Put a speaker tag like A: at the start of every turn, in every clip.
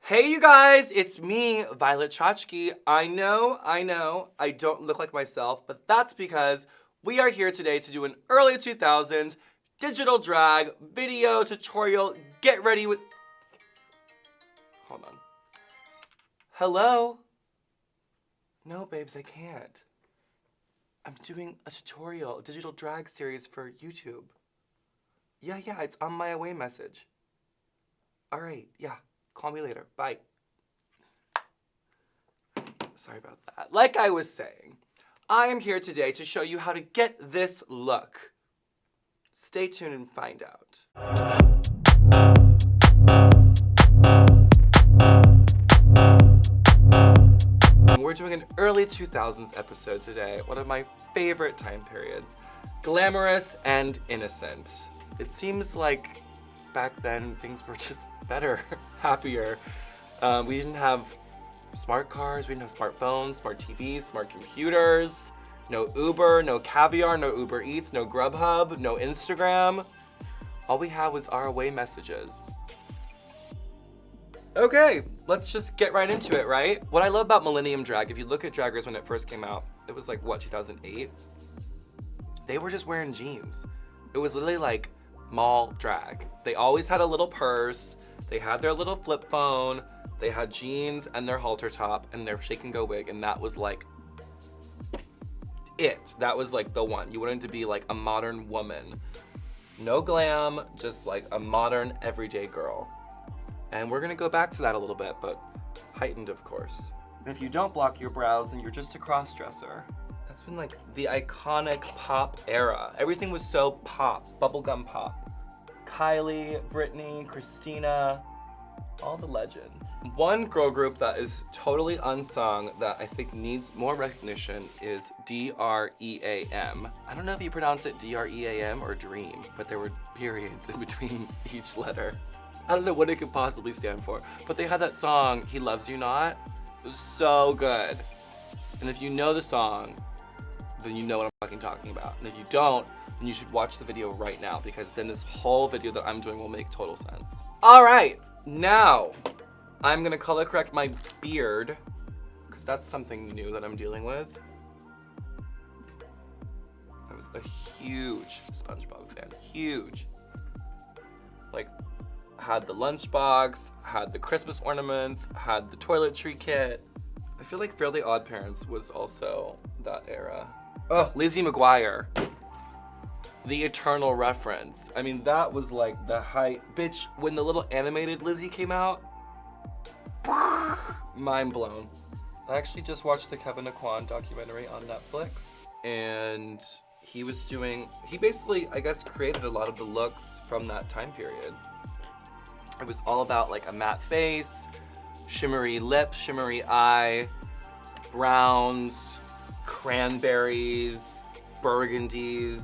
A: Hey you guys, it's me, Violet Chachki. I know, I don't look like myself, but that's because we are here today to do an early 2000s digital drag video tutorial. Get ready with... Hold on. Hello? No, babes, I can't. I'm doing a tutorial, a digital drag series for YouTube. Yeah, it's on my away message. All right, yeah. Call me later. Bye. Sorry about that. Like I was saying, I am here today to show you how to get this look. Stay tuned and find out. We're doing an early 2000s episode today, one of my favorite time periods. Glamorous and innocent. It seems like back then things were just better, happier. We didn't have smart cars, we didn't have smartphones, smart TVs, smart computers, no Uber, no caviar, no Uber Eats, no Grubhub, no Instagram. All we had was our away messages. Okay, let's just get right into it, right? What I love about Millennium Drag, if you look at Drag Race when it first came out, it was like, what, 2008? They were just wearing jeans. It was literally like mall drag. They always had a little purse, they had their little flip phone, they had jeans and their halter top and their shake and go wig, and that was like it. That was like the one. You wanted to be like a modern woman. No glam, just like a modern everyday girl. And we're gonna go back to that a little bit, but heightened, of course. And if you don't block your brows, then you're just a cross-dresser. That's been like the iconic pop era. Everything was so pop, bubblegum pop. Kylie, Britney, Christina, all the legends. One girl group that is totally unsung that I think needs more recognition is DREAM. I don't know if you pronounce it DREAM or Dream, but there were periods in between each letter. I don't know what it could possibly stand for, but they had that song, He Loves You Not. It was so good. And if you know the song, then you know what I'm fucking talking about. And if you don't, then you should watch the video right now, because then this whole video that I'm doing will make total sense. All right, now I'm gonna color correct my beard, because that's something new that I'm dealing with. I was a huge SpongeBob fan, huge. Like, had the lunchbox, had the Christmas ornaments, had the toiletry kit. I feel like Fairly Odd Parents was also that era. Oh, Lizzie McGuire. The eternal reference. I mean, that was like the height. Bitch, when the little animated Lizzie came out, mind blown. I actually just watched the Kevin Aquan documentary on Netflix, and he basically, I guess, created a lot of the looks from that time period. It was all about like a matte face, shimmery lips, shimmery eye, browns, cranberries, burgundies,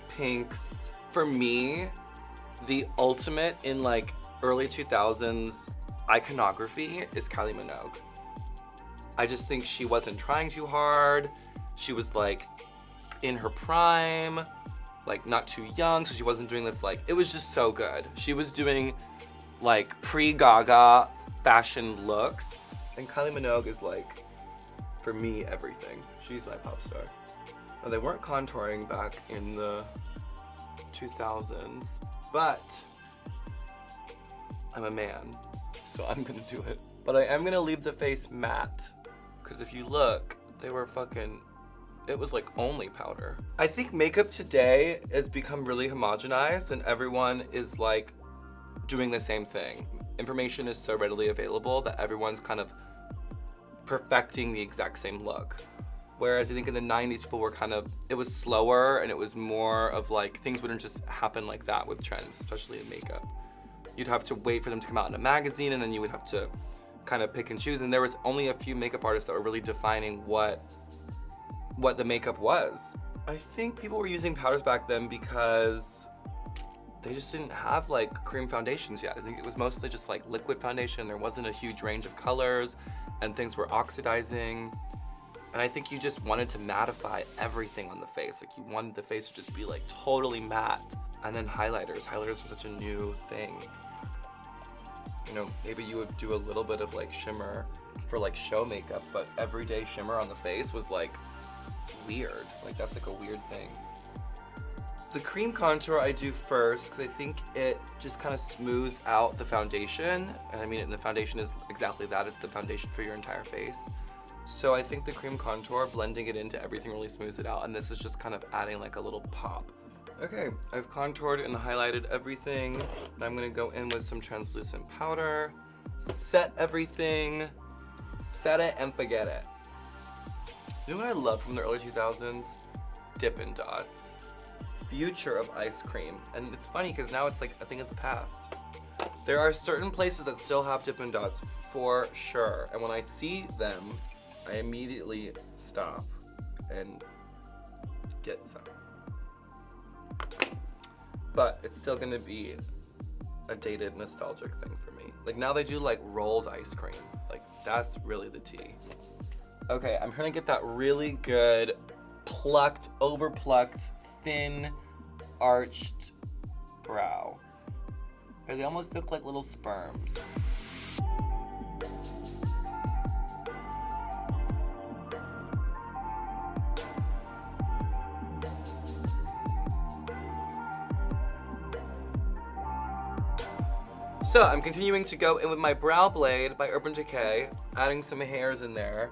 A: pinks. For me, the ultimate in like early 2000s iconography is Kylie Minogue. I just think she wasn't trying too hard. She was like in her prime, like not too young, so she wasn't doing this like, it was just so good. She was doing like pre-Gaga fashion looks, and Kylie Minogue is like, for me, everything. She's my pop star. Now, they weren't contouring back in the 2000s, but I'm a man, so I'm gonna do it. But I am gonna leave the face matte, because if you look, they were fucking, it was like only powder. I think makeup today has become really homogenized, and everyone is like doing the same thing. Information is so readily available that everyone's kind of perfecting the exact same look. Whereas I think in the 90s, people were kind of, it was slower, and it was more of like, things wouldn't just happen like that with trends, especially in makeup. You'd have to wait for them to come out in a magazine, and then you would have to kind of pick and choose. And there was only a few makeup artists that were really defining what the makeup was. I think people were using powders back then because they just didn't have like cream foundations yet. I think it was mostly just like liquid foundation. There wasn't a huge range of colors, and things were oxidizing. And I think you just wanted to mattify everything on the face. Like, you wanted the face to just be like totally matte. And then highlighters. Highlighters were such a new thing. You know, maybe you would do a little bit of like shimmer for like show makeup, but everyday shimmer on the face was like weird. Like that's like a weird thing. The cream contour I do first because I think it just kind of smooths out the foundation. And I mean, and the foundation is exactly that. It's the foundation for your entire face. So I think the cream contour, blending it into everything really smooths it out. And this is just kind of adding like a little pop. Okay, I've contoured and highlighted everything. And I'm gonna go in with some translucent powder, set everything, set it and forget it. You know what I love from the early 2000s? Dippin' Dots. Future of ice cream. And it's funny because now it's like a thing of the past. There are certain places that still have Dippin' Dots for sure. And when I see them, I immediately stop and get some. But it's still gonna be a dated, nostalgic thing for me. Like now they do like rolled ice cream. Like that's really the tea. Okay, I'm trying to get that really good, plucked, over-plucked, thin, arched brow. They almost look like little sperms. So I'm continuing to go in with my Brow Blade by Urban Decay, adding some hairs in there.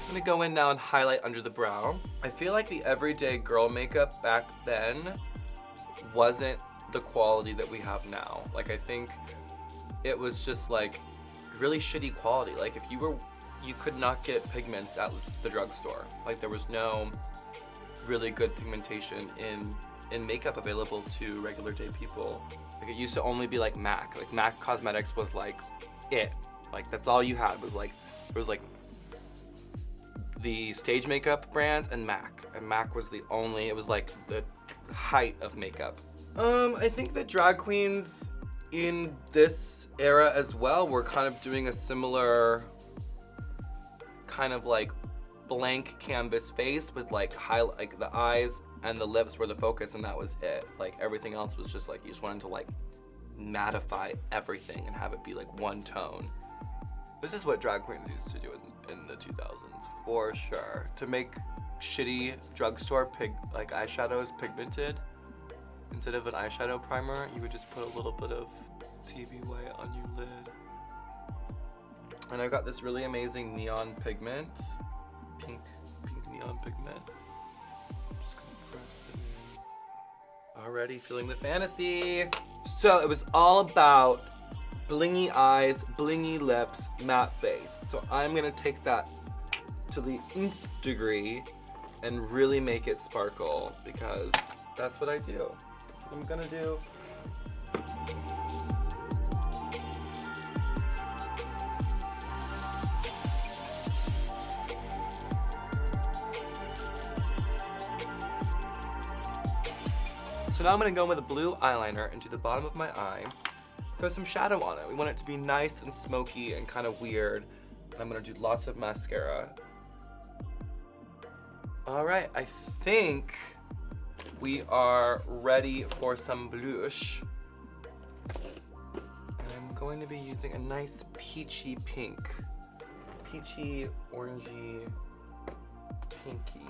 A: I'm gonna go in now and highlight under the brow. I feel like the everyday girl makeup back then wasn't the quality that we have now. Like I think it was just like really shitty quality. Like if you could not get pigments at the drugstore. Like there was no really good pigmentation in makeup available to regular day people. Like it used to only be like MAC. Like MAC Cosmetics was like it. Like that's all you had was like, there was like the stage makeup brands and MAC. And MAC was the only, it was like the height of makeup. I think that drag queens in this era as well were kind of doing a similar kind of like blank canvas face with like like the eyes and the lips were the focus and that was it. Like everything else was just like, you just wanted to like mattify everything and have it be like one tone. This is what drag queens used to do in the 2000s, for sure. To make shitty drugstore like eyeshadows pigmented, instead of an eyeshadow primer, you would just put a little bit of TV white on your lid. And I've got this really amazing neon pigment, pink neon pigment. I'm just gonna press it in. Already feeling the fantasy. So it was all about blingy eyes, blingy lips, matte face. So I'm gonna take that to the nth degree and really make it sparkle because that's what I do. That's what I'm gonna do. So now I'm gonna go in with a blue eyeliner into the bottom of my eye. Throw some shadow on it. We want it to be nice and smoky and kind of weird. And I'm gonna do lots of mascara. All right, I think we are ready for some blush. And I'm going to be using a nice peachy pink. Peachy, orangey, pinky.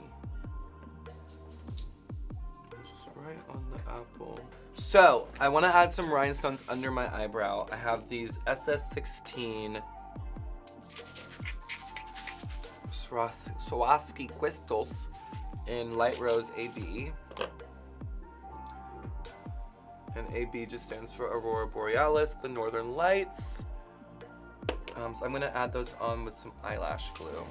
A: Just right on the apple. So, I want to add some rhinestones under my eyebrow. I have these SS16 Swarovski crystals in light rose AB. And AB just stands for Aurora Borealis, the Northern Lights. So I'm gonna add those on with some eyelash glue.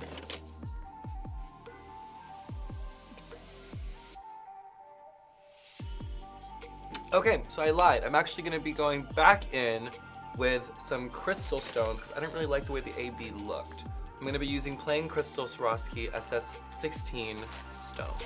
A: Okay, so I lied. I'm actually gonna be going back in with some crystal stones because I didn't really like the way the AB looked. I'm gonna be using plain crystal Swarovski SS16 stones.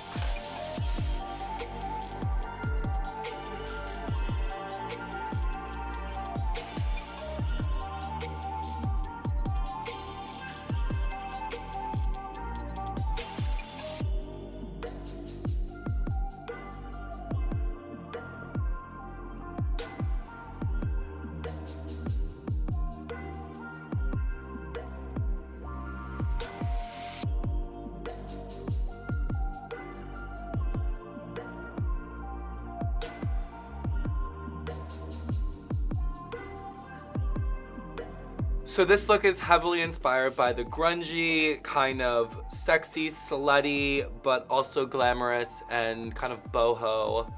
A: So this look is heavily inspired by the grungy, kind of sexy, slutty, but also glamorous and kind of boho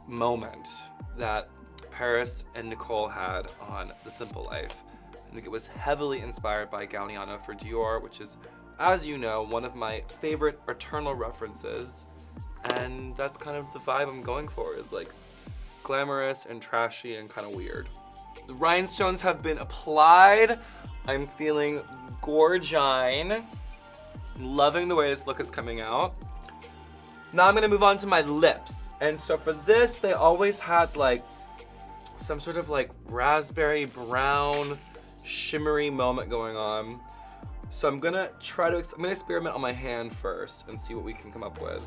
A: moment that Paris and Nicole had on The Simple Life. I think it was heavily inspired by Galliano for Dior, which is, as you know, one of my favorite Eternal references. And that's kind of the vibe I'm going for, is like glamorous and trashy and kind of weird. The rhinestones have been applied. I'm feeling gorgine. Loving the way this look is coming out. Now I'm gonna move on to my lips. And so for this, they always had like some sort of like raspberry brown shimmery moment going on. So I'm gonna experiment on my hand first and see what we can come up with.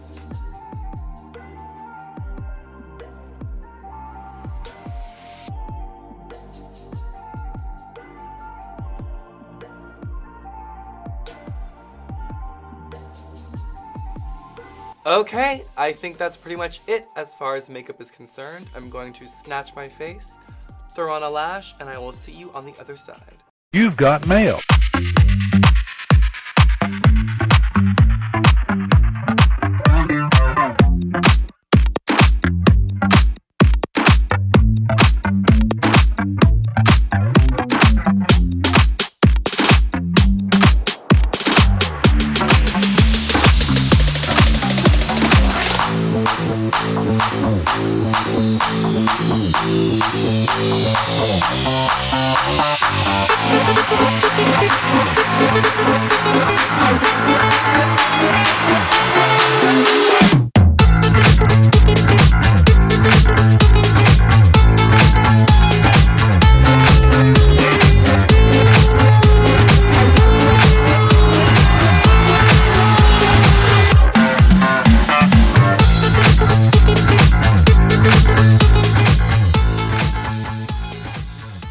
A: Okay, I think that's pretty much it as far as makeup is concerned. I'm going to snatch my face, throw on a lash, and I will see you on the other side.
B: You've got mail.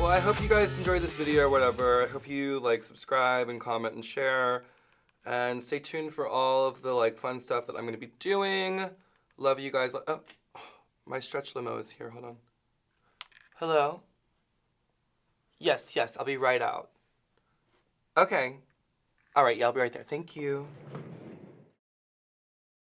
A: I hope you guys enjoyed this video or whatever. I hope you like, subscribe and comment and share. And stay tuned for all of the like fun stuff that I'm gonna be doing. Love you guys. Oh, my stretch limo is here, hold on. Hello? Yes, I'll be right out. Okay. All right, yeah, I'll be right there. Thank you.